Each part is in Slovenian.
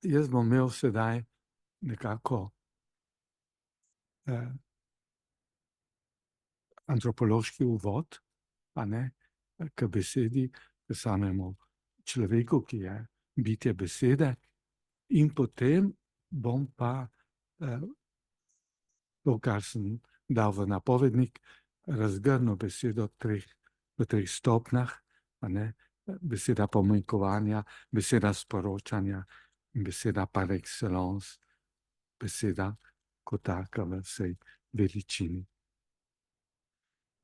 jaz bom imel sedaj nekako antropološki uvod, a ne, k besedi, k samemu človeku, ki je bitje besede, in potem bom pa to, kar sem dal v napovednik, razgrnil besedo v treh stopnjah, a ne, beseda pomenkovanja, beseda sporočanja in beseda par excellence, beseda kot taka v vsej veličini.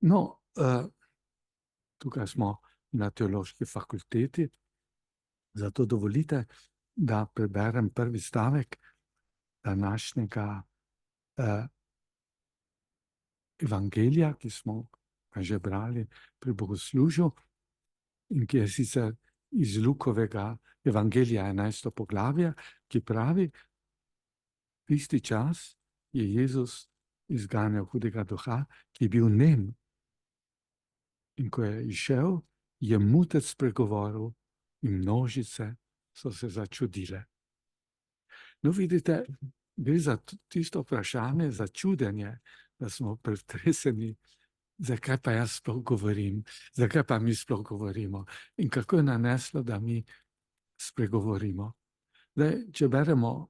No, tukaj smo na teološki fakulteti, zato dovolite, da preberem prvi stavek današnjega evangelija, ki smo ga že brali pri bogoslužju in ki je sicer iz Lukovega evangelija 11. poglavje, ki pravi: tisti čas je Jezus izganjal hudega duha, ki je bil nem. In ko je izšel, je mutec spregovoril in množice so se začudile. No, vidite, gre za tisto vprašanje, za čudenje, da smo pretreseni, zakaj pa jaz sploh govorim, zakaj pa mi sploh govorimo in kako je naneslo, da mi spregovorimo. Zdaj, če beremo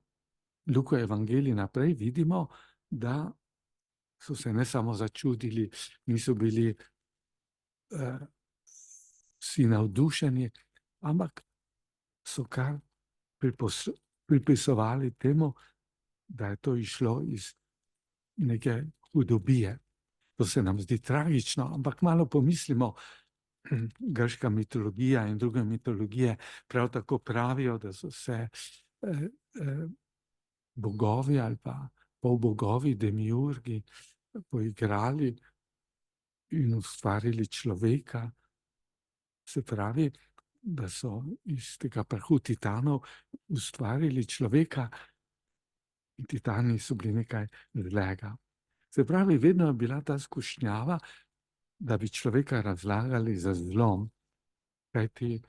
Luko evangelij naprej, vidimo, da so se ne samo začudili, niso bili vsi navdušeni, ampak so kar pripisovali temu, da je to išlo iz neke hudobije. To se nam zdi tragično, ampak malo pomislimo, grška mitologija in druge mitologije prav tako pravijo, da so se bogovi ali pa polbogovi, demiurgi poigrali in ustvarili človeka. Se pravi, da so iz tega prahu titanov ustvarili človeka in titani so bili nekaj zlega. Se pravi, vedno je bila ta skušnjava, da bi človeka razlagali za zlom, kajti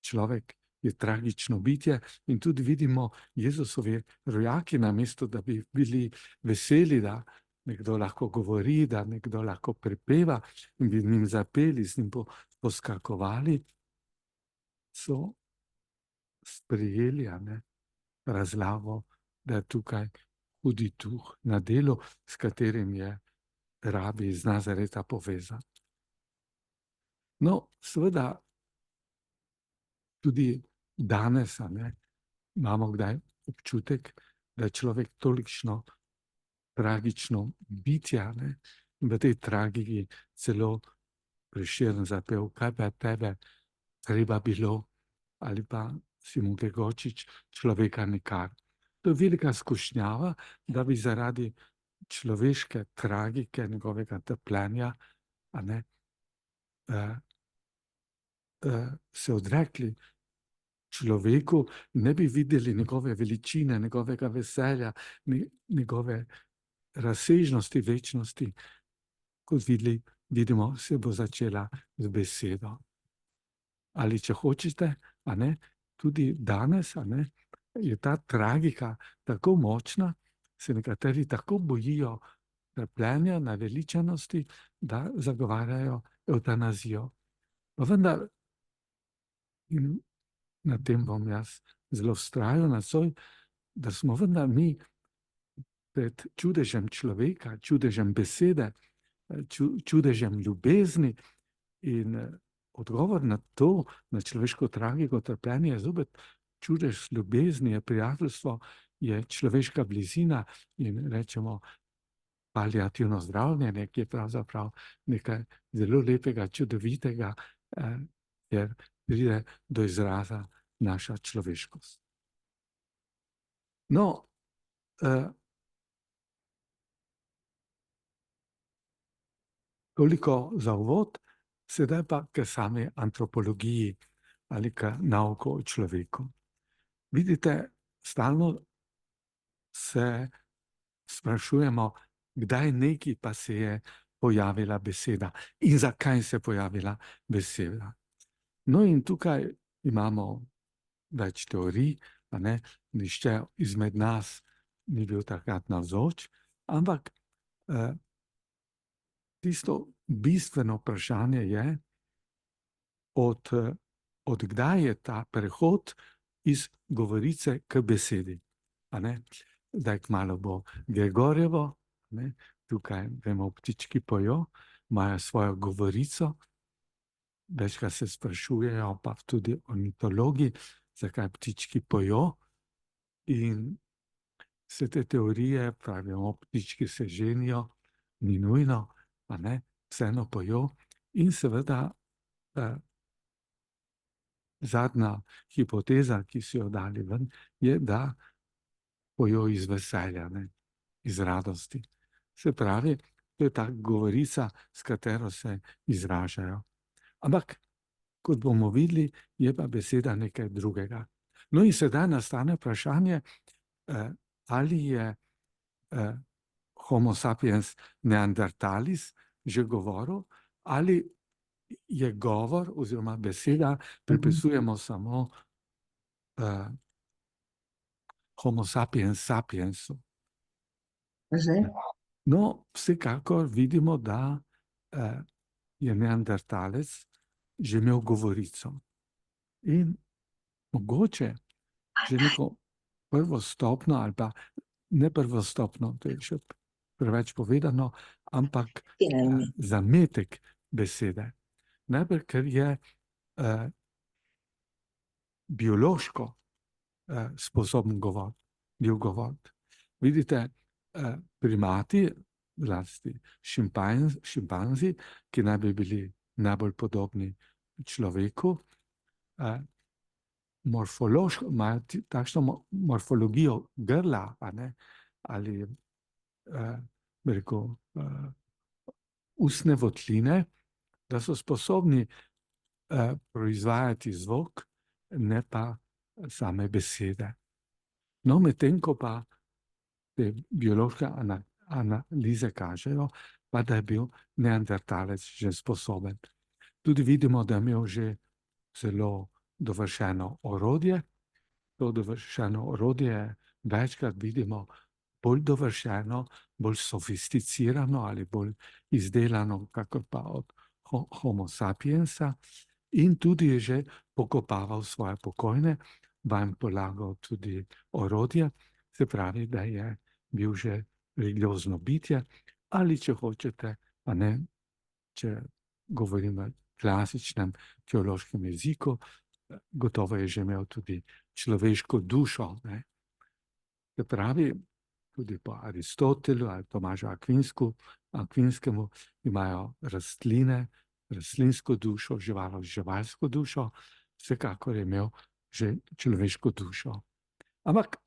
človek je tragično bitje in tudi vidimo Jezusovi rojaki, namesto da bi bili veseli, da nekdo lahko govori, da nekdo lahko prepeva in bi z njim zapeli, z njim poskakovali, so sprejeli razlago, da je tukaj hudi duh na delu, s katerim je rabi iz Nazareta povezan. No, seveda tudi danes imamo kdaj občutek, da je človek tolikšno tragično bitje, in v tej tragiki celo Prešeren zapel, kaj pa tebe treba bilo, ali pa Simon Gregorčič, človeka nikar. To je velika skušnjava, da bi zaradi človeške tragike, njegovega trpljenja, se odrekli človeku, ne bi videli njegove veličine, njegovega veselja, njegove razsežnosti, večnosti, kot vidimo, se bo začela z besedo. Ali če hočete, tudi danes je ta tragika tako močna, se nekateri tako bojijo trpljenja, naveličanosti, da zagovarjajo evtanazijo. Pa vendar, in na tem bom jaz zelo vztrajal nocoj, da smo vendar mi pred čudežem človeka, čudežem besede, čudežem ljubezni in odgovor na to, na človeško tragiko, trpljenje je zopet čudež ljubezni, je prijateljstvo, je človeška blizina in rečemo paliativno zdravljenje, ki je pravzaprav nekaj zelo lepega, čudovitega, jer pride do izraza naša človeškost. No, toliko za uvod, sedaj pa k sami antropologiji ali k nauku o človeku. Vidite, stalno se sprašujemo, kdaj neki pa se je pojavila beseda in zakaj se je pojavila beseda. No in tukaj imamo več teorij, Nihče izmed nas ni bil takrat navzoč, ampak tisto bistveno vprašanje je, od kdaj je ta prehod iz govorice k besedi. Zdaj kmalu bo Gregorjevo, tukaj vemo, ptički pojo, imajo svojo govorico, večkrat se sprašujejo, pa tudi ornitologi, zakaj ptički pojo. In vse te teorije, pravimo, ptički se ženijo, ni nujno, vseeno pojo. In seveda zadnja hipoteza, ki so jo dali ven, je, da pojo iz veselja, iz radosti. Se pravi, to je ta govorica, s katero se izražajo. Ampak, kot bomo videli, je pa beseda nekaj drugega. No in sedaj nastane vprašanje, ali je Homo sapiens neandertalis že govoril, ali je govor oziroma beseda pripisujemo samo Homo sapiens sapiensu. No, vsekakor vidimo, da je neandertalec že imel govorico. In mogoče že neko prvo stopno, ali pa ne prvo stopno, to je še preveč povedano, ampak zametek besede. Najprej, ker je biološko sposoben bil govoriti. Vidite, primati, zlasti šimpanzi, ki naj bi bili najbolj podobni človeku, imajo takšno morfologijo grla, ali ustne votline, da so sposobni proizvajati zvok, ne pa same besede. No, medtem ko pa te biološke analize kažejo, pa da je bil neandertalec že sposoben. Tudi vidimo, da je imel že zelo dovršeno orodje. To dovršeno orodje večkrat vidimo bolj dovršeno, bolj sofisticirano ali bolj izdelano, kakor pa od Homo sapiensa, in tudi je že pokopaval svoje pokojne, vanj polagal tudi orodje, se pravi, da je bil že religiozno bitje, ali če hočete, pa ne, če govorimo v klasičnem teološkem jeziku, gotovo je že imel tudi človeško dušo. Se pravi, tudi po Aristotelu ali Tomažu Akvinskemu imajo rastline rastlinsko dušo, živalsko dušo, vsekakor je imel že človeško dušo. Ampak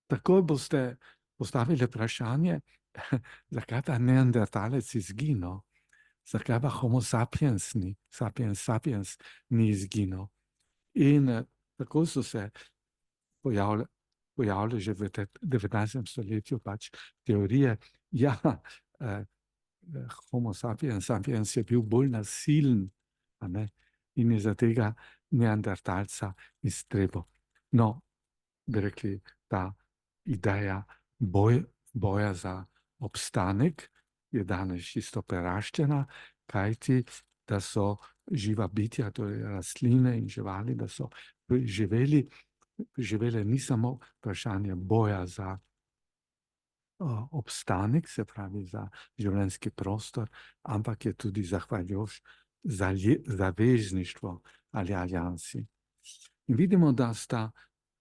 takoj boste postavili vprašanje, zakaj ta neandertalec izginil, zakaj pa Homo sapiens ni izginil. In tako so se pojavile že v 19. stoletju pač teorije, Homo sapiens je bil bolj nasilen, in je za tega neandertalca iztrebil. No, bi rekli, ta ideja boja za obstanek je danes čisto preraščena, kajti da so živa bitja, torej rastline in živali, da so živele ni samo vprašanje boja za obstanek, se pravi za življenjski prostor, ampak je tudi zahvaljujoč zavezništvo ali aliansi. In vidimo, da sta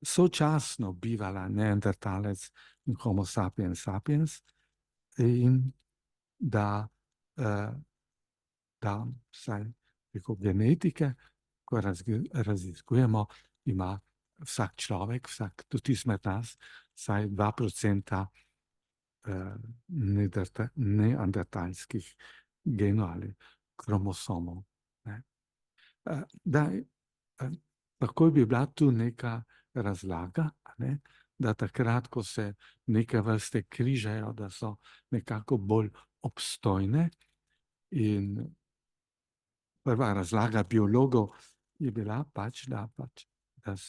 sočasno bivala neandertalec in Homo sapiens in da vsaj preko genetike, ko raziskujemo, ima vsak človek, tudi izmed nas, vsaj 2% neandertalskih genov ali kromosomov. Takoj bi bila tu neka razlaga, da takrat, ko se neke vrste križajo, da so nekako bolj obstojne. In prva razlaga biologov je bila pač,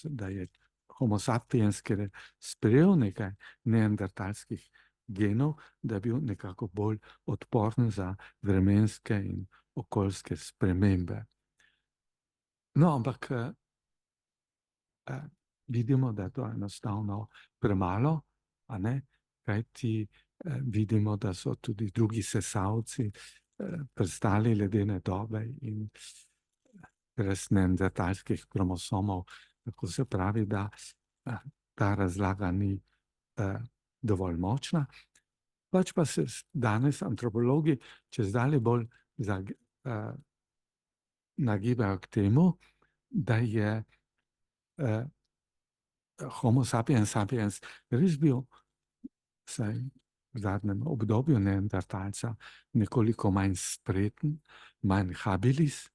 da je Homo sapiens, ker je sprejel nekaj neandertalskih genov, da je bil nekako bolj odporen za vremenske in okoljske spremembe. No, ampak vidimo, da je to enostavno premalo, a ne? Kajti vidimo, da so tudi drugi sesalci prestali ledene dobe in brez neandertalskih kromosomov, tako se pravi, da ta razlaga ni dovolj močna. Pač pa se danes antropologi čezdalje bolj nagibajo k temu, da je Homo sapiens sapiens res bil vsaj v zadnjem obdobju neandertalca nekoliko manj spreten, manj habilis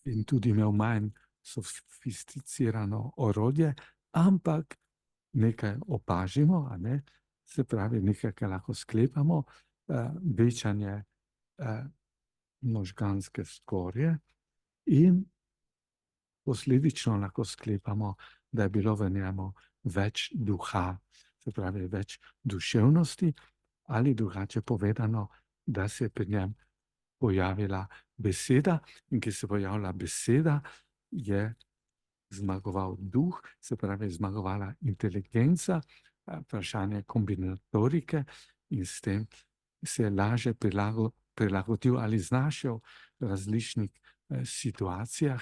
in tudi imel manj sofisticirano orodje, ampak nekaj opažimo, a ne? Se pravi, nekaj, kar lahko sklepamo, večanje možganske skorje in posledično lahko sklepamo, da je bilo v njemu več duha, se pravi, več duševnosti, ali drugače povedano, da se je pri njem pojavila beseda in ki se je pojavila beseda, je zmagoval duh, se pravi, zmagovala inteligenca, vprašanje kombinatorike in s tem se je lažje prilagodil ali znašel v različnih situacijah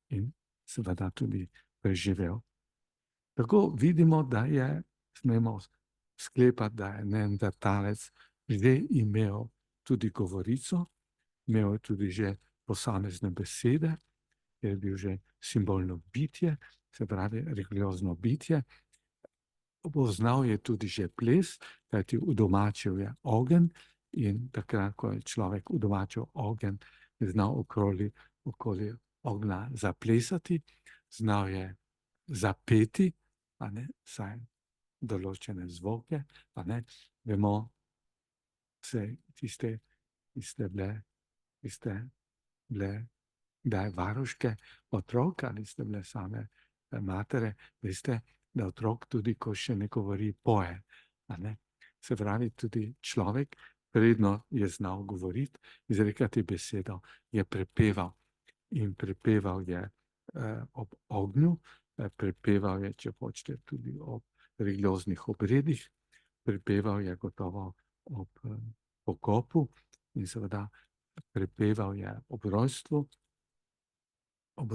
in seveda tudi preživel. Tako vidimo, da je, smemo sklepati, da je neandertalec že imel tudi govorico, imel je tudi že posamezne besede, je bil že simbolno bitje, se pravi religiozno bitje. Poznal je tudi že ples, kajti udomačil je ogenj in takrat, ko je človek udomačil ogenj, je znal okoli ognja zaplesati, znal je zapeti, a ne, saj določene zvoke, a ne, vemo, tiste bile, da je varuške otrok, ali ste bile same matere, veste, da otrok tudi, ko še ne govori, poje, a ne. Se pravi, tudi človek, predno je znal govoriti, izrekati besedo, je prepeval in prepeval je ob ognju, prepeval je, če hočete, tudi ob religioznih obredih, prepeval je gotovo ob pokopu in seveda prepeval je ob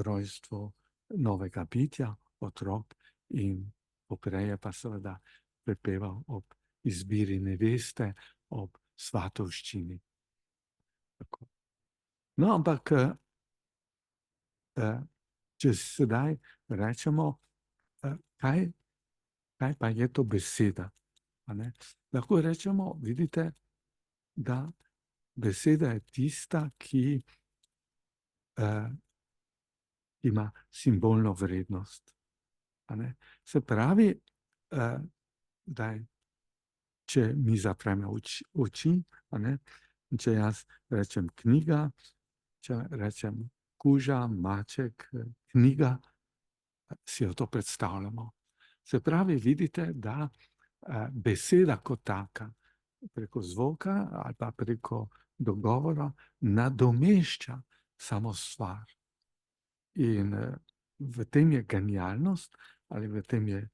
rojstvu novega bitja, otrok, in popreje pa seveda prepeval ob izbiri neveste, ob svatovščini. Tako. No, ampak če sedaj rečemo, kaj pa je to beseda? A ne? Lahko rečemo, vidite, da beseda je tista, ki ima simbolno vrednost. A ne? Se pravi, če mi zapremo oči, a ne? Če jaz rečem knjiga, če rečem kuža, maček, knjiga, si jo to predstavljamo. Se pravi, vidite, da beseda kot taka, preko zvoka ali pa preko dogovora, nadomešča samo stvar. In v tem je genialnost, ali v tem je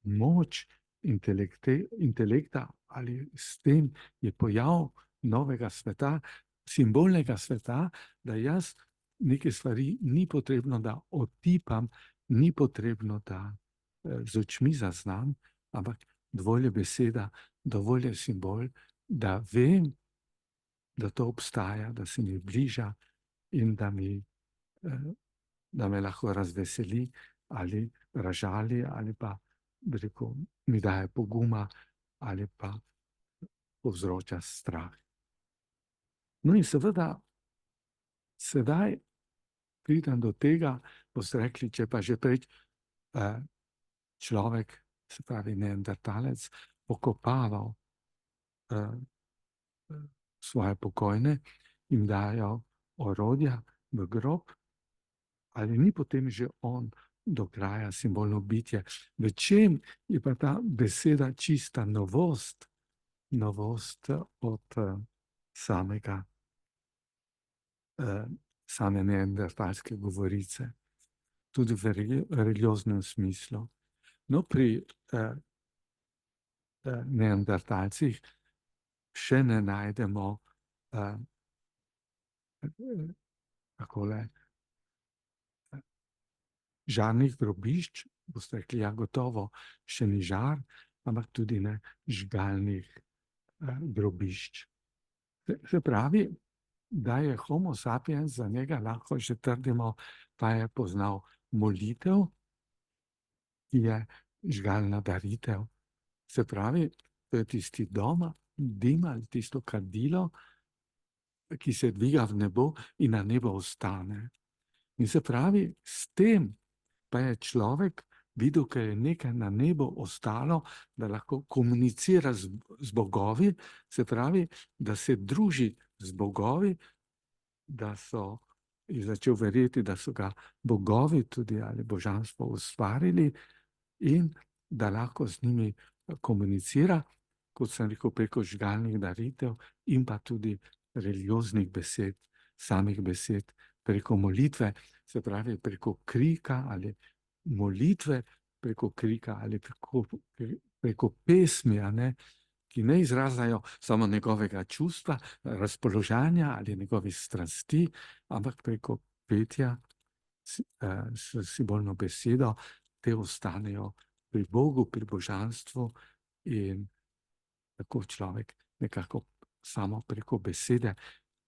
moč intelekta, ali s tem je pojav novega sveta, simbolnega sveta, da jaz neke stvari ni potrebno, da otipam, ni potrebno, da z očmi zaznam, ampak dovolj je beseda, dovolj je simbol, da vem, da to obstaja, da se mi bliža in da me lahko razveseli ali razžali, ali pa, bi rekel, mi daje poguma ali pa povzroča strah. No in seveda, sedaj pridem do tega, boste rekli, če pa že prej človek, se pravi neandertalec, pokopaval svoje pokojne, jim dajo orodja v grob, ali ni potem že on do kraja simbolno bitje. V čem je pa ta beseda čista novost, novost od same neandertalske govorice, tudi v religioznem smislu. No, pri neandertalcih še ne najdemo takole žarnih grobišč, boste rekli, ja, gotovo še ni žar, ampak tudi ne žgalnih grobišč. Se pravi, da je Homo sapiens, za njega lahko že trdimo, pa je poznal molitev, ki je žgalna daritev. Se pravi, to je tisti dim ali tisto kadilo, ki se dviga v nebo in na nebo ostane. In se pravi, s tem pa je človek videl, ker je nekaj na nebu ostalo, da lahko komunicira z bogovi, se pravi, da se druži z bogovi, da je začel verjeti, da so ga bogovi tudi ali božanstvo ustvarili in da lahko z njimi komunicira, kot sem rekel, preko žgalnih daritev in pa tudi religioznih besed, samih besed, preko molitve, se pravi preko krika ali molitve, preko krika ali preko pesmi, ki ne izražajo samo njegovega čustva, razpoloženja ali njegovih strasti, ampak preko petja s simbolno besedo, te ostanejo pri Bogu, pri božanstvu in tako človek nekako samo preko besede,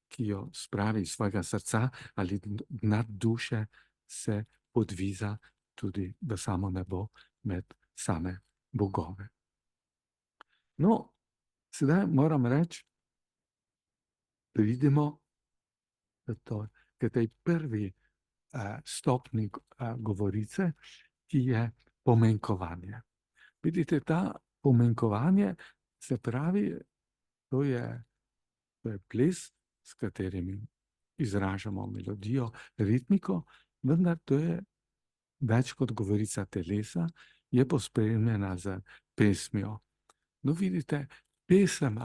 ki jo spravi iz svojega srca ali nad duše, se podviza tudi v samo nebo med same bogove. No, sedaj moram reči, pridemo k tej prvi stopni govorice, ki je pomenkovanje. Vidite, ta pomenkovanje, se pravi, to je ples, s katerim izražamo melodijo, ritmiko, vendar to je več kot govorica telesa, je pospremljena z pesmijo. No, vidite, pesem,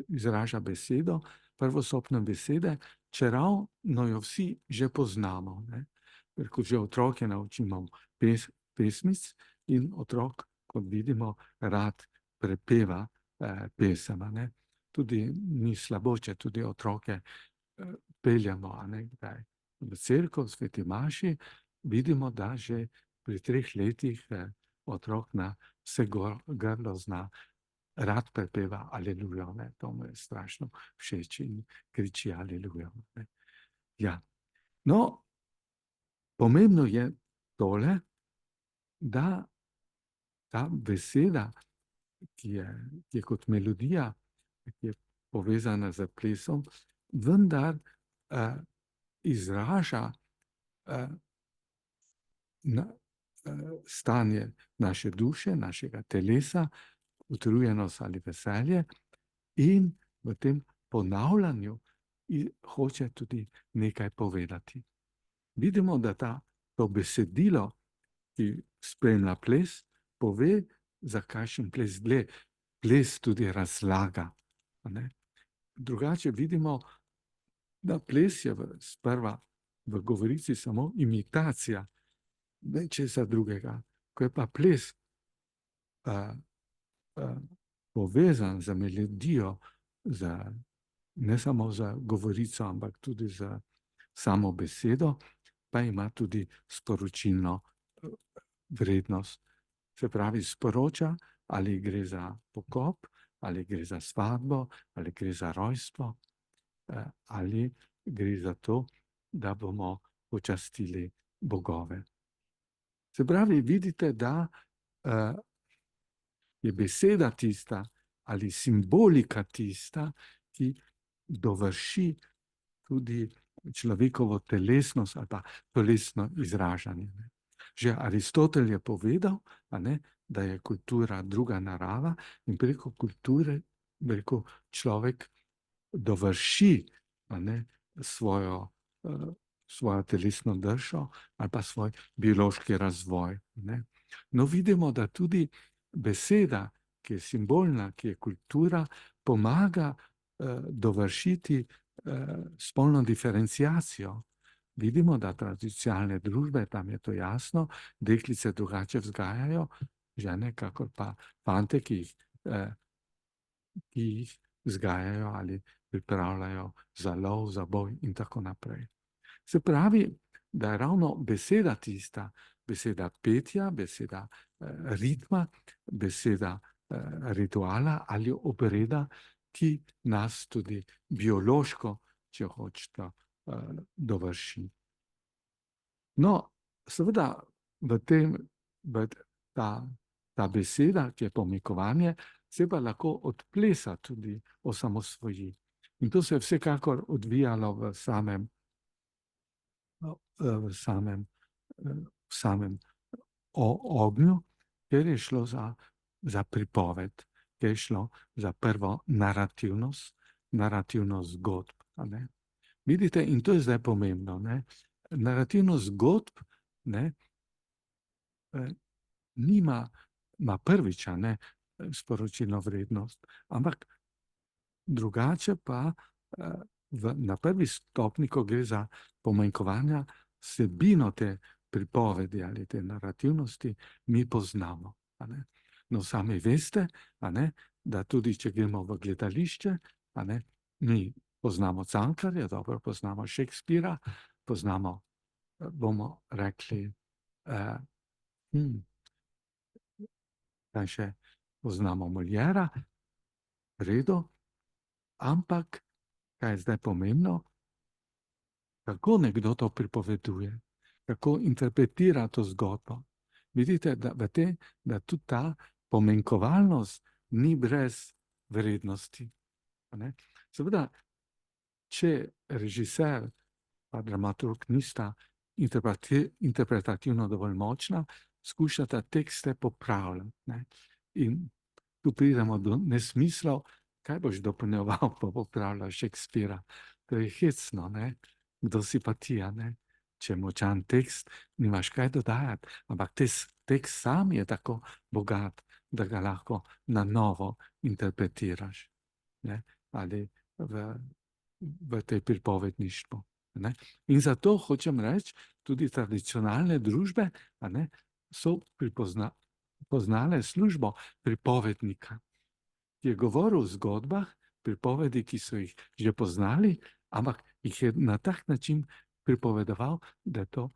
izraža besedo, prvostopne besede, čeravno jo vsi že poznamo. Ker ko že otroke naučimo pesmic in otrok, kot vidimo, rad prepeva pesem. Tudi ni slabo, če tudi otroke peljemo v cerkev, v sveti maši, vidimo, da že pri 3 letih otrok na vse grlo zna, rad prepeva alelujo. To mu je strašno všeč in kriči alelujo. Ja. No, pomembno je tole, da ta beseda, ki je kot melodija, ki je povezana z plesom, vendar izraža stanje naše duše, našega telesa, utrujenost ali veselje, in v tem ponavljanju hoče tudi nekaj povedati. Vidimo, da to besedilo, ki spremlja ples, pove, za kakšen ples gre. Ples tudi razlaga. Drugače vidimo, da ples je sprva v govorici samo imitacija, ne česa drugega. Ko je pa ples povezan z melodijo, ne samo z govorico, ampak tudi z samo besedo, pa ima tudi sporočilno vrednost. Se pravi, sporoča, ali gre za pokop, ali gre za svatbo, ali gre za rojstvo, ali gre za to, da bomo počastili bogove. Se pravi, vidite, da je beseda tista ali simbolika tista, ki dovrši tudi človekovo telesnost ali pa telesno izražanje. Že Aristotel je povedal, da je kultura druga narava in preko kulture človek dovrši svojo svojo telesno držo ali pa svoj biološki razvoj. Ne? No, vidimo, da tudi beseda, ki je simbolna, ki je kultura, pomaga dovršiti spolno diferenciacijo. Vidimo, da tradicionalne družbe, tam je to jasno, deklice drugače vzgajajo, žene, kakor pa fante, ki jih vzgajajo ali pripravljajo za lov, za boj in tako naprej. Se pravi, da je ravno beseda tista, beseda petja, beseda ritma, beseda rituala ali obreda, ki nas tudi biološko, če hočete, dovrši. No, seveda ta beseda, ki je pomikovanje, se pa lahko odplesa tudi osamosvoji. In to se je vsekakor odvijalo v samem ognju, ker je šlo za pripoved, ker je šlo za prvo narativnost zgodb. Vidite, in to je zdaj pomembno. Ne? Narativnost zgodb nima prviča sporočilno vrednost, ampak drugače pa na prvi stopni, ko gre za pomanjkovanja, vsebino te pripovedi ali te narativnosti, mi poznamo. No, sami veste, da tudi če gremo v gledališče, mi poznamo Cankarja, dobro poznamo Shakespeara, poznamo, bomo rekli, kaj še poznamo Moliera, redo, ampak kaj je zdaj pomembno, kako nekdo to pripoveduje, kako interpretira to zgodbo. Vidite, da tudi ta pomenkovalnost ni brez vrednosti. Seveda, če režiser pa dramaturg nista interpretativno dovolj močna, skušata tekste popravljati. In tu pridemo do nesmislov, kaj boš dopolnjeval, pa popravljal Shakespeara. To je hecno, kdo si pa ti, če močan tekst, nimaš kaj dodajati, ampak tekst sam je tako bogat, da ga lahko na novo interpretiraš. Ali v tej pripovedništvu. In zato hočem reči, tudi tradicionalne družbe so poznale službo pripovednika, ki je govoril o zgodbah, pripovedi, ki so jih že poznali, ampak jih je na tak način pripovedoval, da je to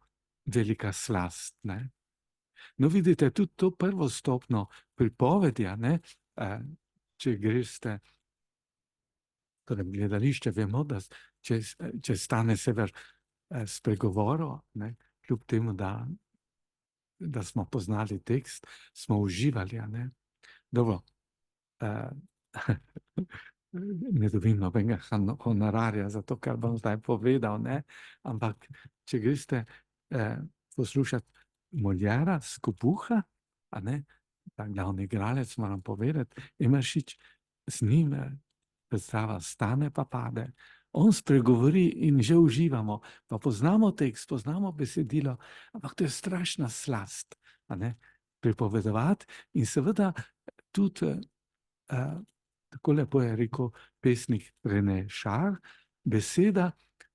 velika slast. No, vidite, tudi to prvo stopno pripovedi, če greste torej gledališče, vemo, da če stane sever spregovoril, kljub temu, da smo poznali tekst, smo uživali. Dobro, ne dobim nobenega honorarja za to, kar bom zdaj povedal, ampak če greste poslušati Moliera, Skopuha, ta glavni igralec, moram povedati, Emeršič, z njim predstava stane pa pade, on spregovori in že uživamo, pa poznamo tekst, poznamo besedilo, ampak to je strašna slast, pripovedovati in seveda tudi, tako lepo je rekel pesnik René Char, beseda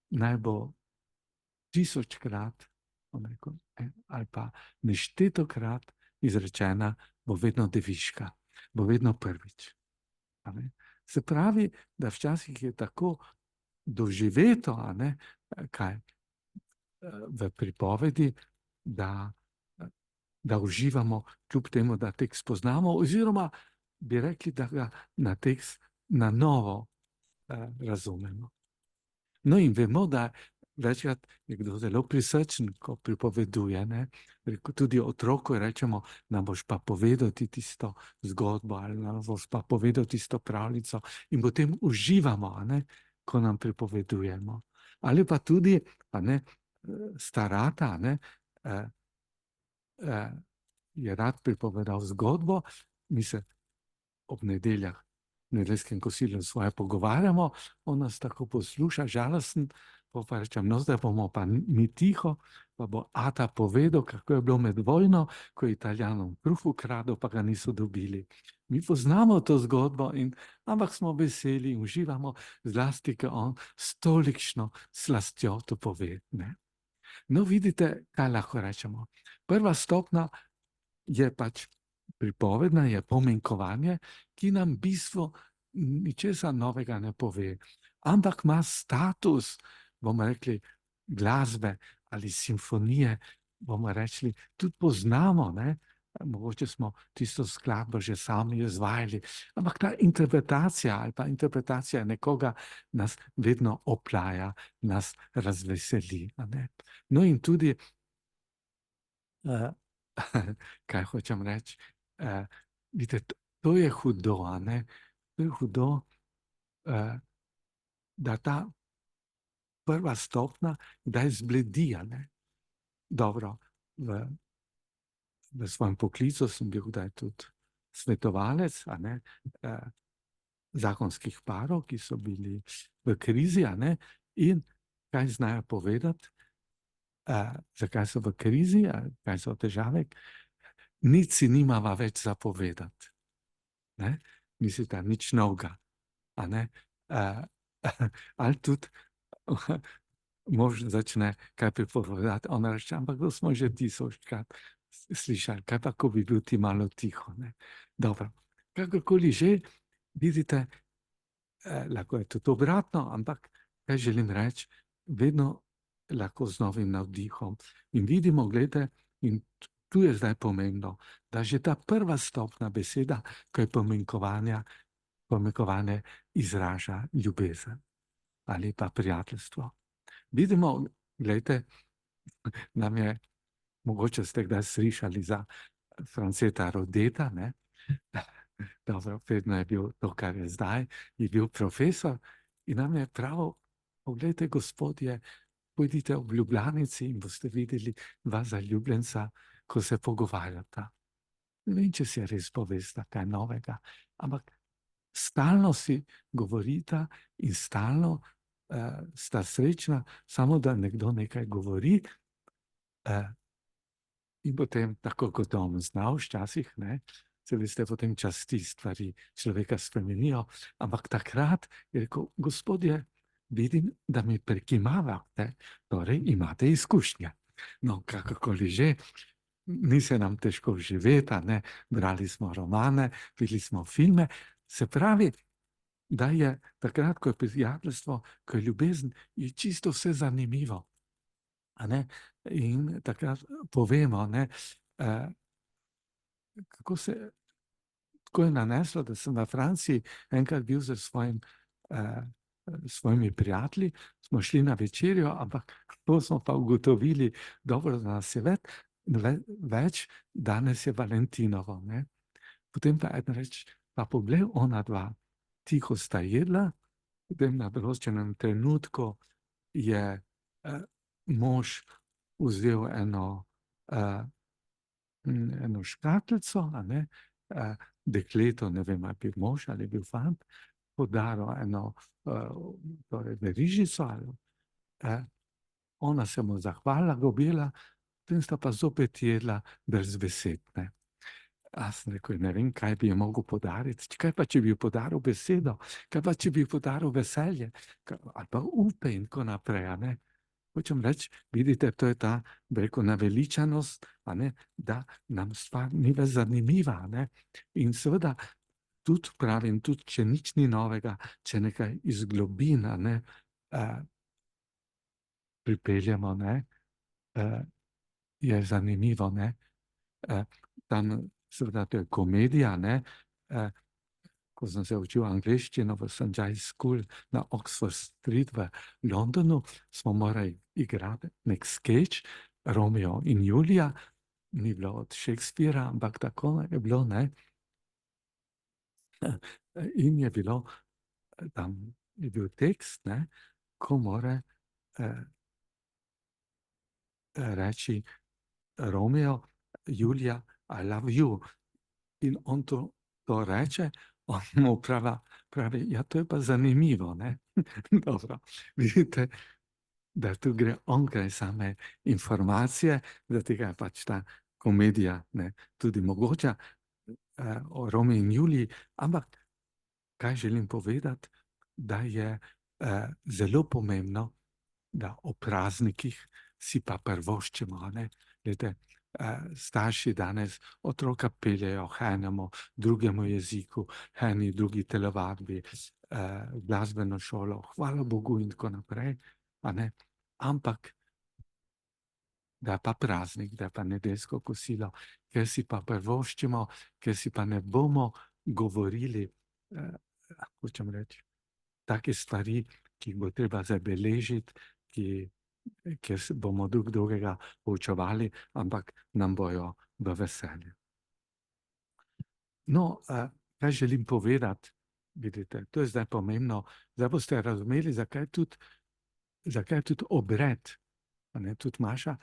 naj bo 1000-krat, ali pa neštetokrat izrečena, bo vedno deviška, bo vedno prvič. Se pravi, da včasih je tako doživeto, kaj v pripovedi, da uživamo, kljub temu, da tekst poznamo, oziroma bi rekli, da ga na tekst na novo razumemo. No in vemo, da večkrat je kdo zelo prisrčen, ko pripoveduje, tudi otroku rečemo, nam boš pa povedal ti tisto zgodbo ali nam boš pa povedal tisto pravljico in potem uživamo, ko nam pripovedujemo. Ali pa tudi, starata, je rad pripovedal zgodbo, mi se ob nedeljah nedeljskem kosilu svoje pogovarjamo, on nas tako posluša, žalosten, pa rečem, no, zdaj bomo pa mi tiho, pa bo Ata povedal, kako je bilo med vojno, ko je Italijanom kruh ukradel, pa ga niso dobili. Mi poznamo to zgodbo, ampak smo veseli in uživamo, zlasti, ker on s tolikšno slastjo to pove. Ne? No, vidite, kaj lahko rečemo. Prva stopnja je pač pripovedna, je pomenkovanje, ki nam bistvo ničesar novega ne pove, ampak ima status, bomo rekli, glasbe ali simfonije, bomo rekli, tudi poznamo, ne? Mogoče smo tisto skladbo že sami izvajali, ampak ta interpretacija ali pa interpretacija nekoga nas vedno oplaja, nas razveseli. No in tudi, kaj hočem reči, vidite, to je hudo, to je hudo, da ta prva stopnja, da je zbledi. Dobro, v svojem poklicu sem bil kdaj tudi svetovalec zakonskih parov, ki so bili v krizi, in kaj znajo povedati, zakaj so v krizi, kaj so težave, nič si nimava več za povedati. Mislite, nič novega. Ali tudi mož začne kaj pripovedati, ona reče, ampak to smo že tisočkrat slišali, kaj pa, ko bi bil ti malo tiho. Dobro, kakorkoli že, vidite, lahko je tudi obratno, ampak kaj želim reči, vedno lahko z novim navdihom. In vidimo, gledajte, in tu je zdaj pomembno, da že ta prva stopna beseda, ko je pomenkovanje izraža ljubezen ali pa prijateljstvo. Vidimo, gledajte, nam je, mogoče ste kdaj slišali za Franceta Rodeta, dobro, vedno je bil to, kar je zdaj, je bil profesor in nam je pravil, pogledajte, gospodje, pojdite v Ljubljanici in boste videli dva zaljubljenca, ko se pogovarjata. Ne vem, če si res povesta kaj novega, ampak stalno si govorita in stalno sta srečna, samo da nekdo nekaj govori, in potem, tako kot on znal, včasih, se veste, potem časti stvari človeka spremenijo, ampak takrat je rekel, gospodje, vidim, da mi prekimavate, torej imate izkušnje. No, kakorkoli že, ni se nam težko živeti, brali smo romane, videli smo filme, se pravi, da je takrat, ko je prijateljstvo, ko je ljubezen, je čisto vse zanimivo. In takrat povemo, kako se tako je naneslo, da sem v Franciji enkrat bil z svojimi prijatelji, smo šli na večerjo, ampak to smo pa ugotovili, dobro, da nas je več, danes je Valentinovo. Potem pa eden reče, pa poglej, ona dva, tiho sta jedla, potem na določenem trenutku je mož vzel eno škatlico, dekleto, ne vem, ali je bil mož ali je bil fant, podaril eno verižico, ona se mu zahvalila, ga objela, potem sta pa zopet jedla brez besed. Jaz sem rekel, ne vem, kaj bi ji mogel podariti, kaj pa, če bi ji podaril besedo, kaj pa, če bi ji podaril veselje, ali pa upe in tako naprej. Hočem reči, vidite, to je ta, rekel, naveličanost, da nam stvar ni več zanimiva. In seveda, tudi pravim, tudi če nič ni novega, če nekaj iz globin pripeljemo, je zanimivo. Tam, seveda, to je komedija, ko sem se učil angleščino v St. Giles School na Oxford Street v Londonu, smo morali igrati nek sketch, Romeo in Julija, ni bilo od Shakespeara, ampak tako je bilo, in je bilo, tam je bil tekst, ko mora reči Romeo, Julija, I love you. In on to reče, On mu pravi, ja, to je pa zanimivo, ne? Dobro, vidite, da tu gre onkraj same informacije, da tega je pač ta komedija, ne, tudi mogoča, o Romi in Juliji, ampak kaj želim povedati, da je zelo pomembno, da o praznikih si pa privoščimo, ne. Glejte, starši danes otroka peljejo k enemu, drugemu jeziku, eni, drugi telovadbi, glasbeno šolo, hvala Bogu in tako naprej, a ne. Ampak da je pa praznik, da je pa nedeljsko kosilo, ker si pa privoščimo, ker si pa ne bomo govorili, hočem reči, take stvari, ki jih bo treba zabeležiti, kjer se bomo drug drugega poučevali, ampak nam bojo v veselje. No, kaj želim povedati, vidite, to je zdaj pomembno, zdaj boste razumeli, zakaj tudi obred, a ne, tudi Maša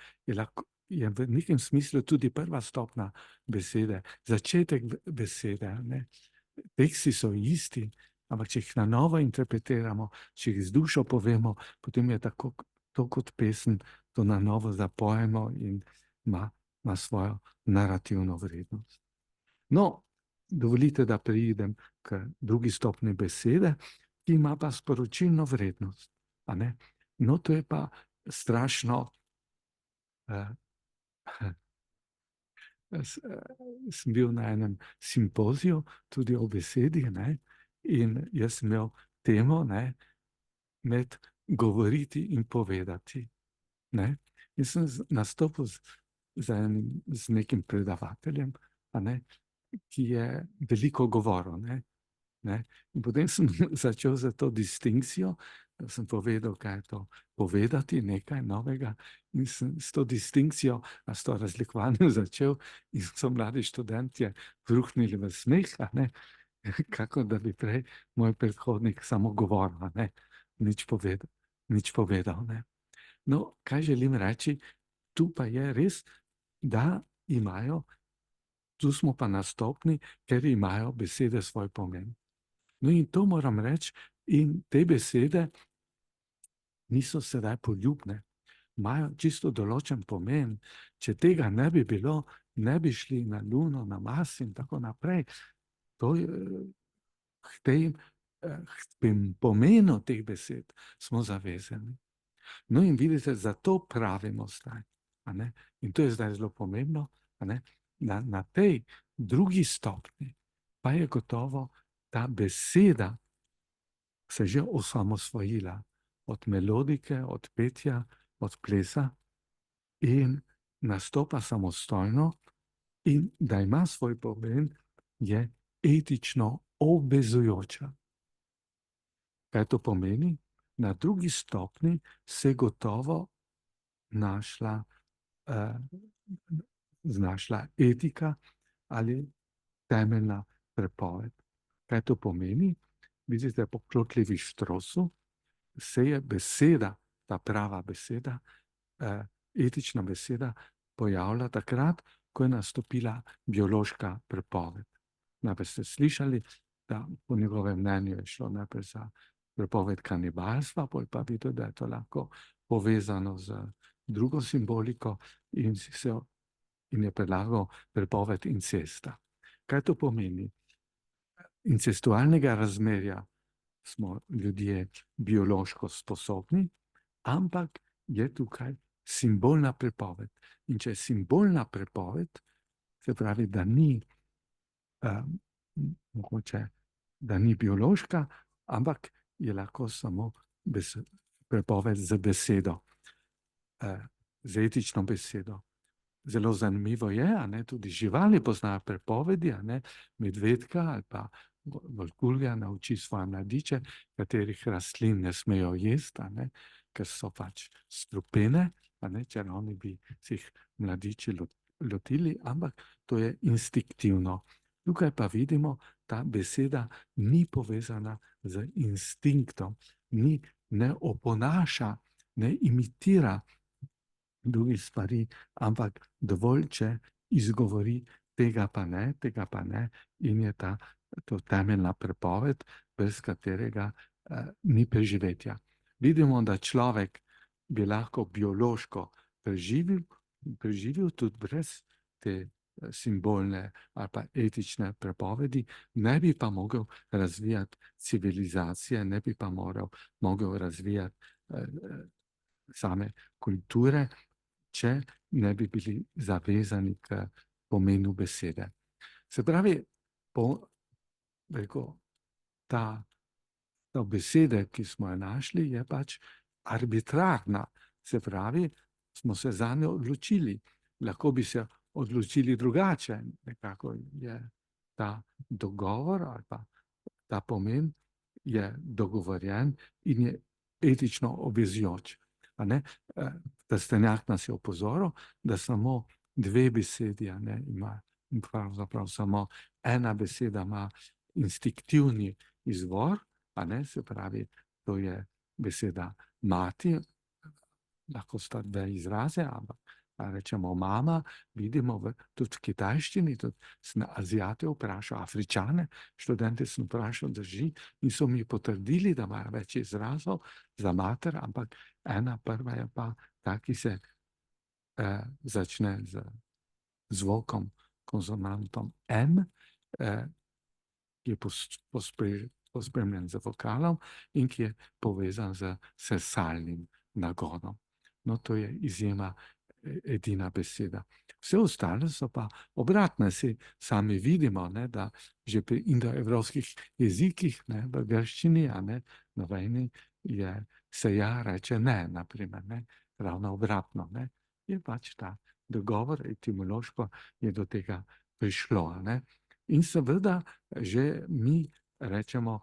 je v nekem smislu tudi prva stopnja besede, začetek besede, ne. Teksti so isti, ampak če jih na novo interpretiramo, če jih z dušo povemo, potem je tako kot pesem, to na novo zapojemo in ima svojo narativno vrednost. No, dovolite, da preidem k drugi stopnji besede, ki ima pa sporočilno vrednost, a ne. No, to je pa strašno, sem bil na enem simpoziju, tudi o besedi, ne, in jaz sem imel temo, ne, med govoriti in povedati, ne. In sem nastopil z nekim predavateljem, a ne, ki je veliko govoril, ne. In potem sem začel za to distinkcijo, da sem povedal, kaj je to povedati, nekaj novega, in sem s to distinkcijo, s to razlikovanjem začel in so mladi študentje bruhnili v smeh, a ne, kako da bi prej moj predhodnik samo govoril, a ne, nič povedal, ne. No, kaj želim reči, tu pa je res, da imajo, tu smo pa na stopni, ker imajo besede svoj pomen. No, in to moram reči, in te besede niso sedaj poljubne, imajo čisto določen pomen. Če tega ne bi bilo, ne bi šli na Luno, na Mars in tako naprej. To je, k tem pomenu teh besed smo zavezani. No, in vidite, zato pravimo zdaj, a ne, in to je zdaj zelo pomembno, a ne, na tej drugi stopnji pa je gotovo ta beseda se že osamosvojila od melodike, od petja, od plesa in nastopa samostojno, in da ima svoj pomen, je etično obvezujoča. Kaj to pomeni? Na drugi stopnji se je gotovo znašla etika ali temeljna prepoved. Kaj to pomeni? Vidite, po Klotljevi Štrosu se je beseda, ta prava beseda, etična beseda, pojavila takrat, ko je nastopila biološka prepoved. Najprej ste slišali, da po njegovem mnenju je šlo najprej za prepoved kanibalstva, potem pa vidite, da je to lahko povezano z drugo simboliko in je predlagal prepoved incesta. Kaj to pomeni? Incestualnega razmerja smo ljudje biološko sposobni, ampak je tukaj simbolna prepoved. In če je simbolna prepoved, se pravi, da ni mogoče, da ni biološka, ampak je lahko samo prepoved z besedo, z etično besedo. Zelo zanimivo je, a ne, tudi živali poznajo prepovedi, a ne, medvedka ali pa volkulja nauči svoje mladiče, katerih rastlin ne smejo jesti, a ne, ker so pač strupene, a ne, če oni bi se jih mladiči lotili, ampak to je instinktivno. Tukaj pa vidimo, ta beseda ni povezana z instinktom, ne oponaša, ne imitira drugih stvari, ampak dovolj, če izgovori tega pa ne, in je ta to temeljna prepoved, brez katerega ni preživetja. Vidimo, da človek bi lahko biološko preživel tudi brez te simbolne ali pa etične prepovedi, ne bi pa mogel razvijati civilizacije, ne bi pa mogel razvijati same kulture, če ne bi bili zavezani k pomenu besede. Se pravi, ta beseda, ki smo jo našli, je pač arbitrarna. Se pravi, smo se zanjo odločili. Lahko bi se odločili drugače. Nekako je ta dogovor ali pa ta pomen je dogovorjen in je etično obvezujoč. Trstenjak nas je opozoril, da samo dve besedi ima, in pravzaprav samo ena beseda ima instinktivni izvor, se pravi, to je beseda mati, lahko sta dve izraze, ampak rečemo mama, vidimo tudi v kitajščini, tudi sem Azijate vprašal, Afričane, študente sem vprašal, drži, in so mi potrdili, da imajo več izrazov za mater, ampak ena prva je pa ta, ki se začne z zvokom, konsonantom M, ki je pospremljen z vokalom in ki je povezan z sesalnim nagonom. No, to je izjema, edina beseda. Vse ostale so pa obratne. Sami vidimo, da že pri indoevropskih jezikih, v grščini, na vajni se ja reče ne, naprimer, ravno obratno. Je pač ta dogovor, etimološko je do tega prišlo. In seveda že mi rečemo,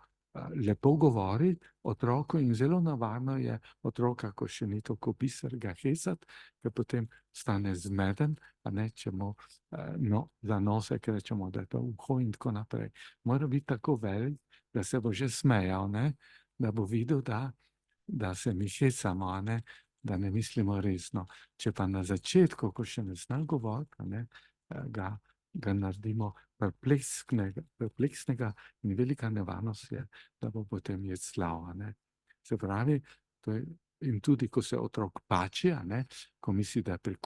lepo govori otroku in zelo nevarno je otroka, ko še ni tako biser, ga hecati, ker potem stane zmeden, če mu za nosek rečemo, da je to uho in tako naprej. Mora biti tako velik, da se bo že smejal, da bo videl, da se mi hecamo, da ne mislimo resno. Če pa na začetku, ko še ne zna govoriti, ga naredimo perpleksnega in velika nevarnost je, da bo potem jeclal. Se pravi, in tudi, ko se otrok pači, ko misli, da je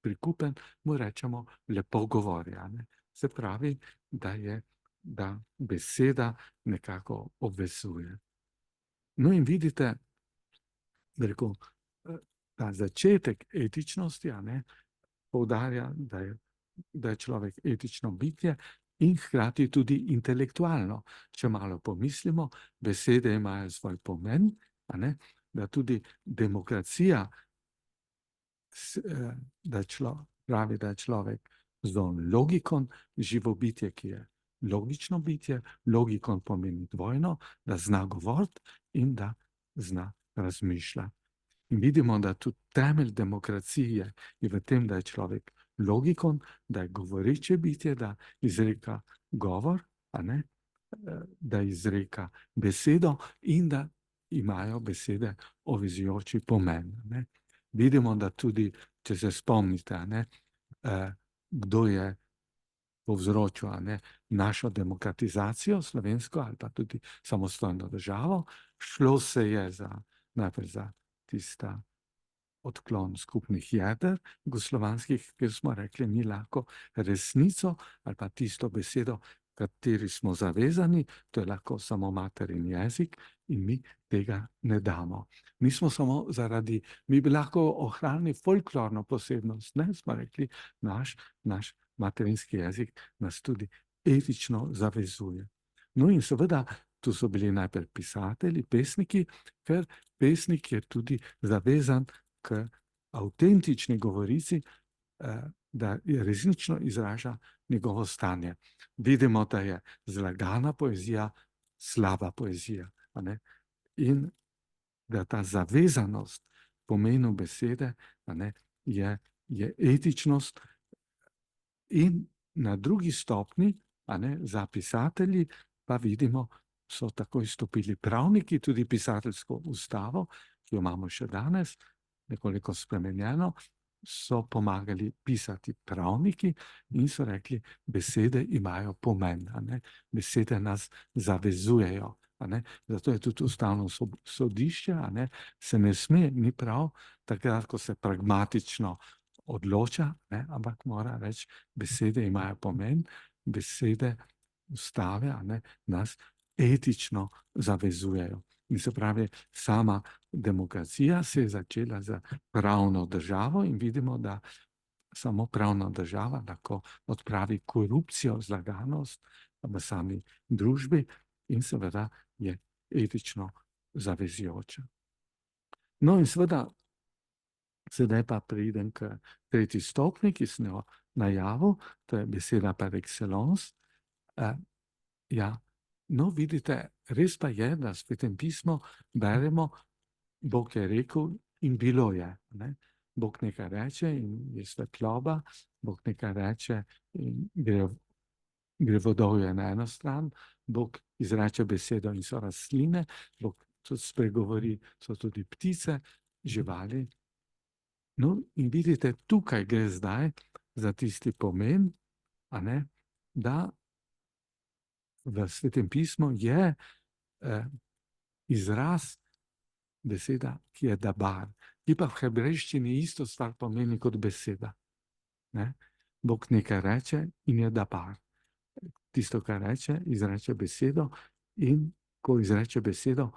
prikupen, mu rečemo lepo govori. Se pravi, da beseda nekako obvezuje. No in vidite, ta začetek etičnosti poudarja, da je človek etično bitje in hkrati tudi intelektualno. Če malo pomislimo, besede imajo svoj pomen, da tudi demokracija pravi, da je človek z logikon živo bitje, ki je logično bitje. Logikon pomeni dvojno, da zna govoriti in da zna razmišljati. In vidimo, da tudi temelj demokracije je v tem, da je človek logikon, da je govoreče bitje, da izreka govor, da izreka besedo in da imajo besede obvezujoči pomen. Vidimo, da tudi, če se spomnite, kdo je povzročil našo demokratizacijo, slovensko ali pa tudi samostojno državo, šlo se je najprej za tista odklon skupnih jeder jugoslovanskih, kjer smo rekli, mi lahko resnico ali pa tisto besedo, kateri smo zavezani, to je lahko samo materin jezik in mi tega ne damo. Mi bi lahko ohranili folklorno posebnost, smo rekli, naš materinski jezik nas tudi etično zavezuje. No in seveda, tu so bili najprej pisatelji, pesniki, ker pesnik je tudi zavezan k avtentični govorici, da resnično izraža njegovo stanje. Vidimo, da je zlagana poezija slaba poezija. In da ta zavezanost pomenu besede je etičnost. In na drugi stopni, za pisatelji, pa vidimo, so tako izstopili pravniki, tudi pisateljsko ustavo, ki jo imamo še danes, nekoliko spremenjeno, so pomagali pisati pravniki in so rekli, besede imajo pomen, a ne? Besede nas zavezujejo. A ne? Zato je tudi ustavno sodišče, a ne? Se ne sme, ni prav, takrat, ko se pragmatično odloča, ne? Ampak mora reči, besede imajo pomen, besede ustave, a ne? Nas etično zavezujejo. In se pravi, sama demokracija se je začela z pravno državo in vidimo, da samo pravna država lahko odpravi korupcijo, zlaganost v sami družbi in seveda je etično zavezujoča. No in seveda, sedaj pa pridem k tretji stopnji, ki sem jo najavil, to je beseda par excellence. Ja, no vidite, res pa je, da v Svetem pismu beremo, Bog je rekel in bilo je. Ne? Bog nekaj reče in je svetloba, Bog nekaj reče in gre vodovje na eno stran, Bog izreče besedo in so rastline, Bog tudi spregovori, so tudi ptice, živali. No in vidite, tukaj gre zdaj za tisti pomen, a ne, da v Svetem pismu je izraz beseda, ki je dabar, ki pa v hebrejščini isto stvar pomeni kot beseda. Ne? Bog nekaj reče in je dabar. Tisto, kar reče, izreče besedo in ko izreče besedo,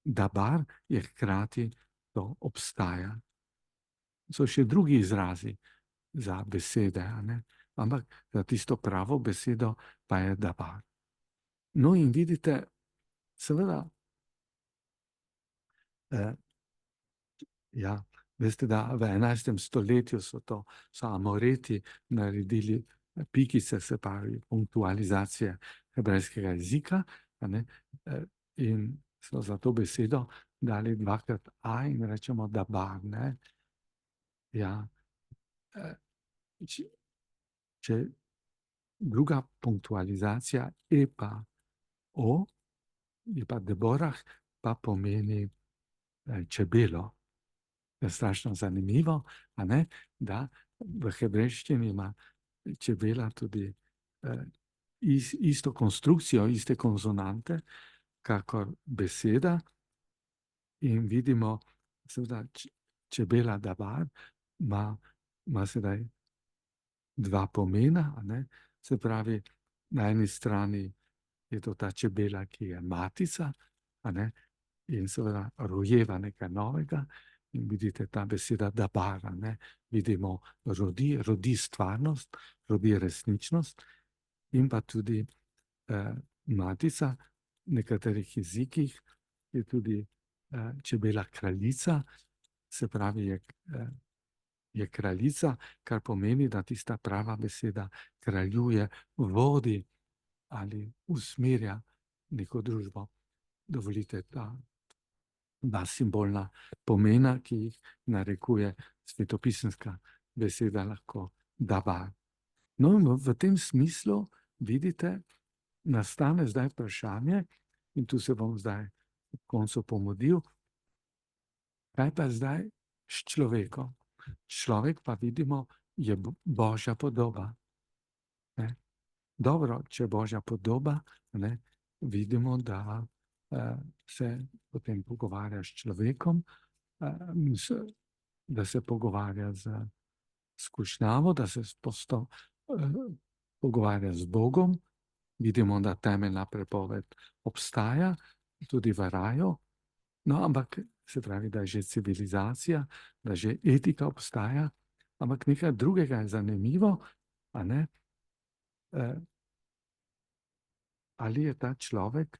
dabar je hkrati to obstaja. So še drugi izrazi za besede, a ne? Ampak za tisto pravo besedo pa je dabar. No in vidite, seveda, ja, veste, da v 11. stoletju so Amoreti naredili pikice, se pravi punktualizacije hebrejskega jezika, a ne, in so za to besedo dali dvakrat a in rečemo dabar, ne. Ja, če druga punktualizacija e pa o, je pa Deborah, pa pomeni čebelo. Je strašno zanimivo, a ne, da v hebrejščini ima čebela tudi isto konstrukcijo, iste konsonante, kakor beseda in vidimo, seveda, čebela dabar ima sedaj dva pomena, a ne, se pravi, na eni strani je to ta čebela, ki je matica, a ne, in seveda rojeva nekaj novega in vidite ta beseda dabar, a ne, vidimo rodi stvarnost, rodi resničnost in pa tudi matica, v nekaterih jezikih je tudi čebela kraljica, se pravi je kraljica, kar pomeni, da tista prava beseda kraljuje, vodi ali usmerja neko družbo. Dovolite dva simbolna pomena, ki jih narekuje svetopisemska beseda lahko dabar. No in v tem smislu vidite, nastane zdaj vprašanje in tu se bom zdaj v koncu pomodil, kaj pa zdaj s človekom? Človek pa vidimo, je Božja podoba. Ne? Dobro, če je Božja podoba, ne, vidimo, da se potem pogovarja s človekom, da se pogovarja z skušnjavo, da se pogovarja z Bogom. Vidimo, da temeljna prepoved obstaja, tudi v raju, no, ampak se pravi, da je že civilizacija, da že etika obstaja, ampak nekaj drugega je zanimivo, a ne? Ali je ta človek,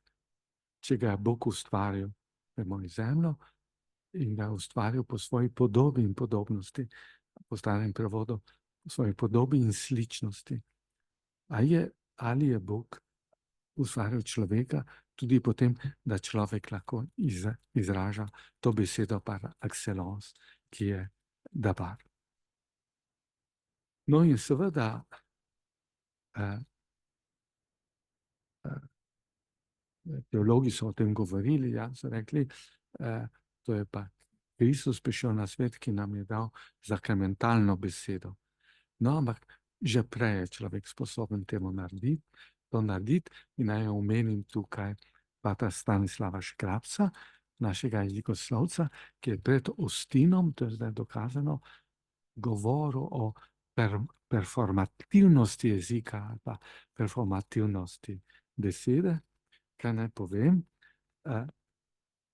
če ga je Bog ustvaril, vemo iz zemljo, in ga je ustvaril po svoji podobi in podobnosti, po starem prevodu, po svoji podobi in sličnosti. Ali je Bog ustvaril človeka tudi potem, da človek lahko izraža to besedo par excellence, ki je dabar. No in seveda teologi so o tem govorili, ja, so rekli, to je pa Kristus prišel na svet, ki nam je dal sakramentalno besedo. No, ampak že prej je človek sposoben temu narediti in naj omenim tukaj patra Stanislava Škrabca, našega jezikoslovca, ki je pred Ostinom, to je zdaj dokazano, govoril o performativnosti jezika ali pa performativnosti besede. Kaj naj povem?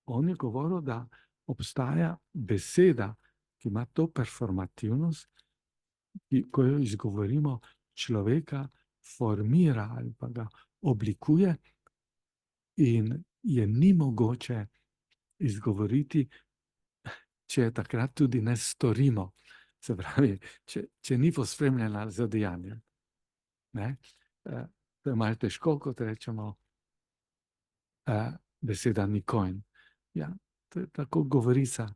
On je govoril, da obstaja beseda, ki ima to performativnost, ki, ko jo izgovorimo, človeka formira ali pa ga oblikuje in je ni mogoče izgovoriti, če je takrat tudi ne storimo. Se pravi, če ni pospremljena z dejanjem. To je malo težko, kot rečemo, beseda nikojn. Ja, to je tako govorica.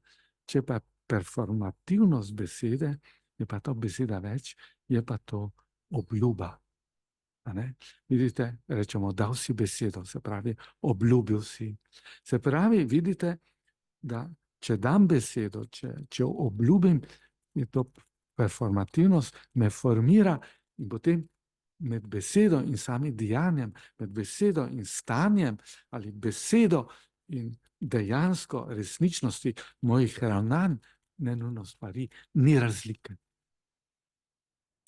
Če pa performativnost besede, je pa to beseda več, je pa to obljuba. Vidite, rečemo, dal si besedo, se pravi, obljubil si. Se pravi, vidite, da če dam besedo, če obljubim, je to performativnost, me formira in potem med besedo in samim dejanjem, med besedo in stanjem ali besedo in dejansko resničnosti mojih ravnanj, ne nujno stvari, ni razlike.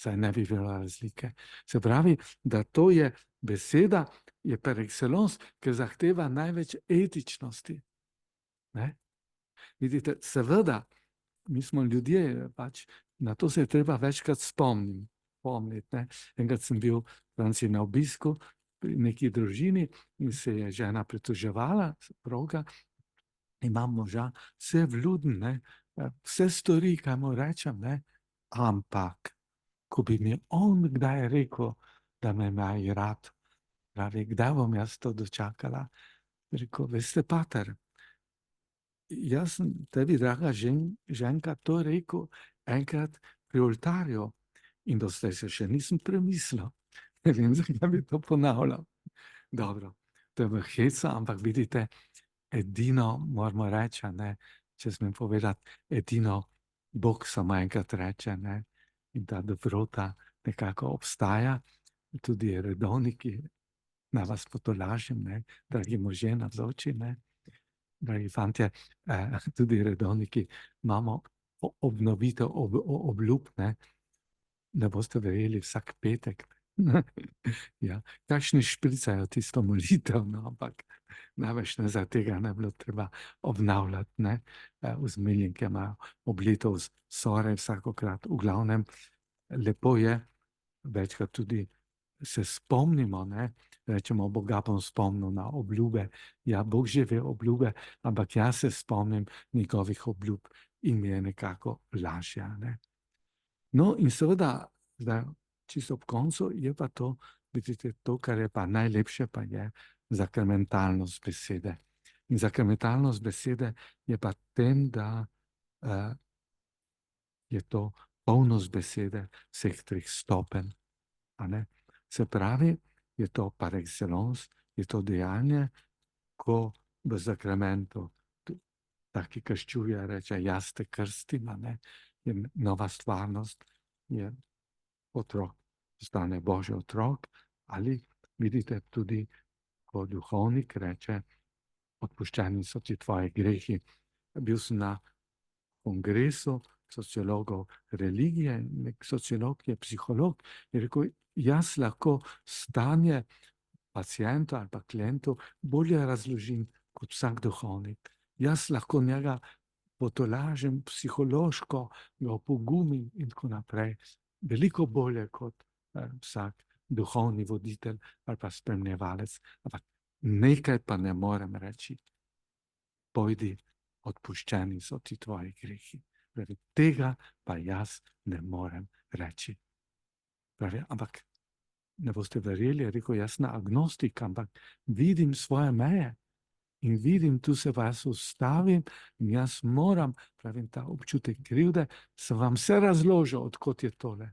Saj ne bi bilo razlike. Se pravi, da to je beseda, je par excellence, ki zahteva največ etičnosti. Vidite, seveda, mi smo ljudje, pač na to se je treba večkrat spomniti. Enkrat sem bil v Franciji na obisku pri neki družini in se je žena pritoževala, soproga, imam moža, vse vljuden, vse stori, kaj mu rečem, ampak, ko bi mi on kdaj rekel, da me ima rad, pravi, kdaj bom jaz to dočakala? Rekel, veste, pater, jaz sem tebi, draga ženka, to rekel enkrat pri oltarju in doslej se še nisem premislil. Ne vem, zakaj bi to ponavljal. Dobro, to je v hecu, ampak vidite, edino moramo reči, če smem povedati, edino Bog samo enkrat reče, in ta dobrota nekako obstaja, tudi redovniki, naj vas potolažim, dragi možje navzoči, dragi fantje, tudi redovniki imamo obnovitev obljub, ne boste verjeli, vsak petek. Ja, kakšni špricajo tisto molitev, ampak največ ne za tega ne bilo treba obnavljati. Vzmiljenke imajo oblitev sore vsakokrat. V glavnem, lepo je, večkrat tudi se spomnimo, rečemo, Boga bom spomnil na obljube. Ja, Bog že ve obljube, ampak jaz se spomnim njegovih obljub in mi je nekako lažje. No, in seveda, zdaj, čisto ob koncu, je pa to, vidite, to, kar je pa najlepše, pa je sakramentalnost besede. In sakramentalnost besede je pa tem, da je to polnost besede vseh treh stopenj. Se pravi, je to par excellence, je to dejanje, ko v sakramentu taki krščuje reče, jaz te krstim, je nova stvarnost, je otrok, postane Božji otrok, ali vidite tudi, ko duhovnik reče, odpuščeni so ti tvoji grehi. Bil sem na kongresu sociologov religije, nek sociolog je psiholog, je rekel, jaz lahko stanje pacientu ali pa klientu bolje razložim kot vsak duhovnik. Jaz lahko njega potolažim psihološko, ga opogumim in tako naprej. Veliko bolje kot vsak duhovni voditelj ali pa spremljevalec. Ampak nekaj pa ne morem reči. Pojdi, odpuščeni so ti tvoji grehi. Pravi, tega pa jaz ne morem reči. Pravi, ampak ne boste verjeli, je rekel, jaz sem agnostik, ampak vidim svoje meje. In vidim, tu se vas ustavim in jaz moram, pravim, ta občutek krivde, sem vam vse razložil, odkot je tole.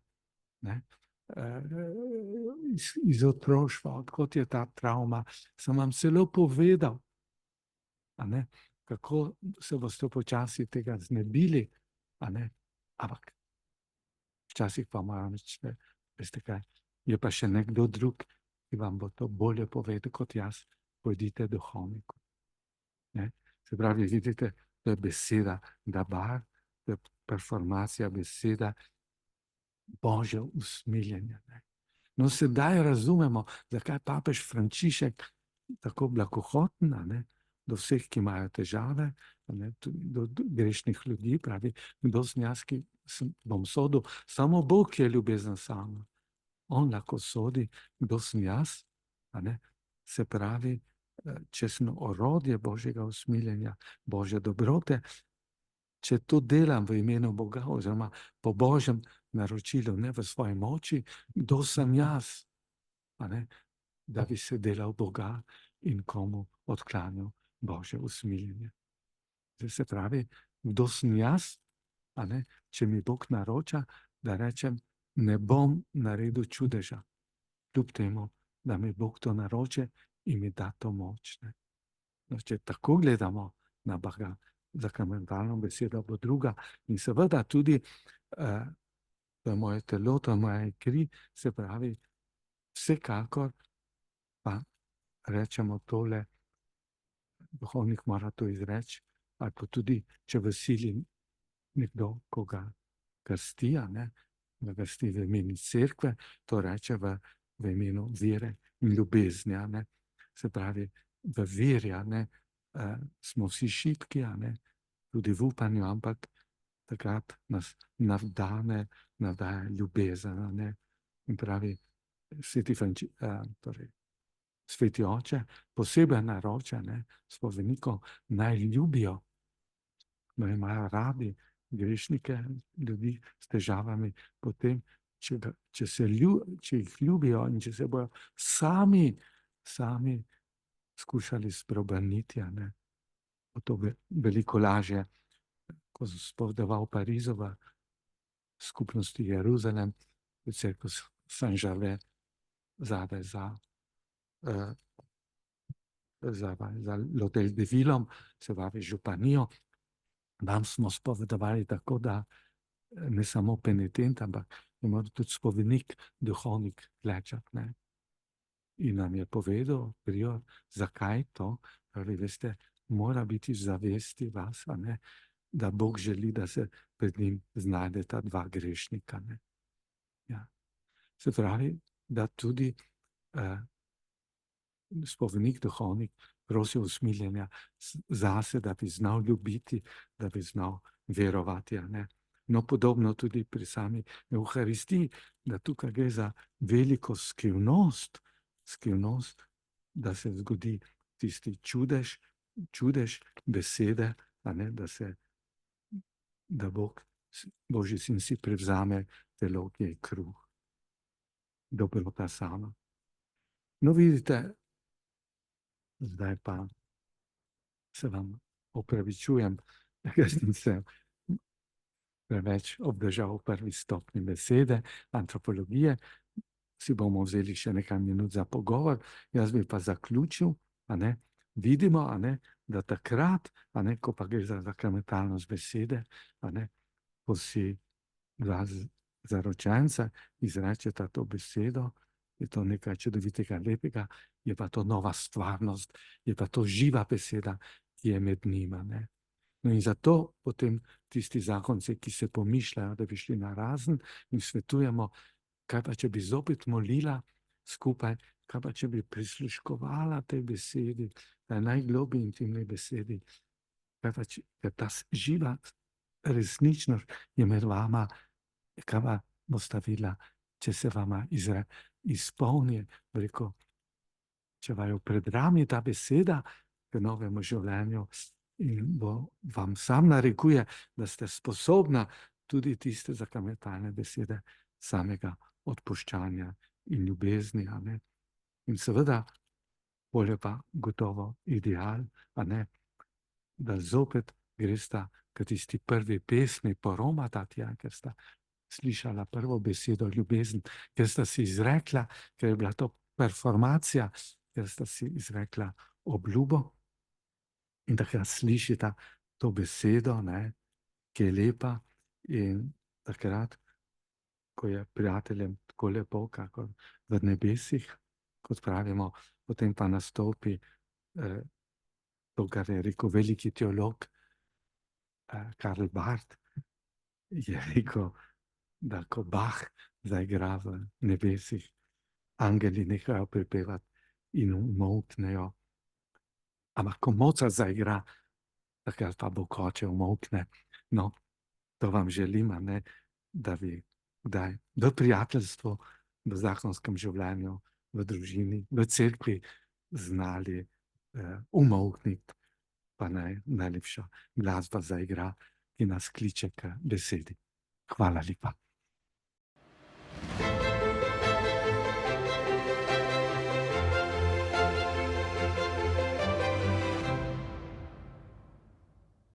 Iz otroštva, odkot je ta travma, sem vam celo povedal. kako se boste počasi tega znebili, ampak včasih pa moram reči, veste kaj, je pa še nekdo drug, ki vam bo to bolje povedal kot jaz, pojdite duhovniku. Se pravi, vidite, to je beseda dabar, to je performacija beseda Božje usmiljenja. No, sedaj razumemo, zakaj papež Frančišek tako blagohoten, do vseh, ki imajo težave, do grešnih ljudi, pravi, kdo sem jaz, ki bom sodil, samo Bog je ljubezen sama. On lahko sodi, kdo sem jaz, se pravi, če sem orodje Božjega usmiljenja, Božje dobrote, če to delam v imenu Boga oziroma po Božjem naročilu, ne v svoji moči, kdo sem jaz, da bi se delal Boga in komu odklanjal Božje usmiljenje. Se pravi, kdo sem jaz, če mi Bog naroča, da rečem, ne bom naredil čudeža, kljub temu, da mi Bog to naroče in mi da to moč. No, če tako gledamo na Boga, zakrmentalno besedo bo druga in seveda tudi to je moje telo, to je moja kri, se pravi, vsekakor pa rečemo tole, duhovnik mora to izreči, ali pa tudi, če v sili nekdo, koga krsti, ga krsti v imenu cerkve, to reče v imenu vere in ljubezni, se pravi, v veri, smo vsi šibki, tudi v upanju, ampak takrat nas navdaja ljubezen, in pravi, Sveti Oče posebej naroča, spovednikom naj ljubijo, naj imajo radi grešnike, ljudi s težavami, potem, če jih ljubijo in če se bojo sami skušali spreobrniti, bo to veliko lažje, ko sem spovedoval v Parizu v skupnosti Jeruzalem, v cerkev Saint-Gervais, zadaj za L'Hôtel de Ville, se pravi županijo, tam smo spovedovali tako, da ne samo penitent, ampak je moral tudi spovednik, duhovnik klečati, in nam je povedal, prior, zakaj to, pravi, veste, mora biti v zavesti vas, da Bog želi, da se pred njim znajdeta dva grešnika. Ja. Se pravi, da tudi spovednik, duhovnik prosi usmiljenja zase, da bi znal ljubiti, da bi znal verovati. No, podobno tudi pri sami Evharistiji, da tukaj gre za veliko skrivnost, da se zgodi tisti čudež besede, da Bog, Božji sin si prevzame telo, ki je kruh, dobrota sama. No, vidite, zdaj pa se vam opravičujem, ker sem se preveč obdržal v prvi stopnji besede, antropologije. Si bomo vzeli še nekaj minut za pogovor, jaz bi pa zaključil, vidimo, da takrat, ko pa gre za sakramentalnost besede, ko si dva zaročenca izrečeta to besedo, je to nekaj čudovitega, lepega, je pa to nova stvarnost, je pa to živa beseda, ki je med njima. No in zato potem tisti zakonci, ki se pomišljajo, da bi šli na razen in svetujemo, kaj pa, če bi zopet molila skupaj, kaj pa, če bi prisluškovala tej besedi, tej najgloblji intimni besedi, kaj pa, če ta živa resničnost je med vama, kaj pa bosta videla, če se vama izpolni, rekel, če vaju predrami ta beseda k novemu življenju in vam sam narekuje, da ste sposobna tudi tiste sakramentalne besede samega odpuščanja in ljubezni. In seveda, bolje pa gotovo ideal, da zopet gresta k tisti prvi pesmi poromata tja, ker sta slišala prvo besedo ljubezen, ker sta si izrekla, ker je bila to performacija, ker sta si izrekla obljubo in takrat slišita to besedo, ne, ki je lepa, in takrat, ko je prijateljem tako lepo, kakor v nebesih, kot pravimo, potem pa nastopi to, kar je rekel veliki teolog Karl Barth, je rekel, da ko Bach zaigra v nebesih, angeli nehajo prepevati in umolknejo. Ampak ko Mozart zaigra, takrat pa Bog Oče umolkne. No, to vam želim, ne, da bi kdaj v prijateljstvu, v zakonskem življenju, v družini, v cerkvi znali umolkniti, pa najlepša glasba zaigra, ki nas kliče k besedi. Hvala lepa.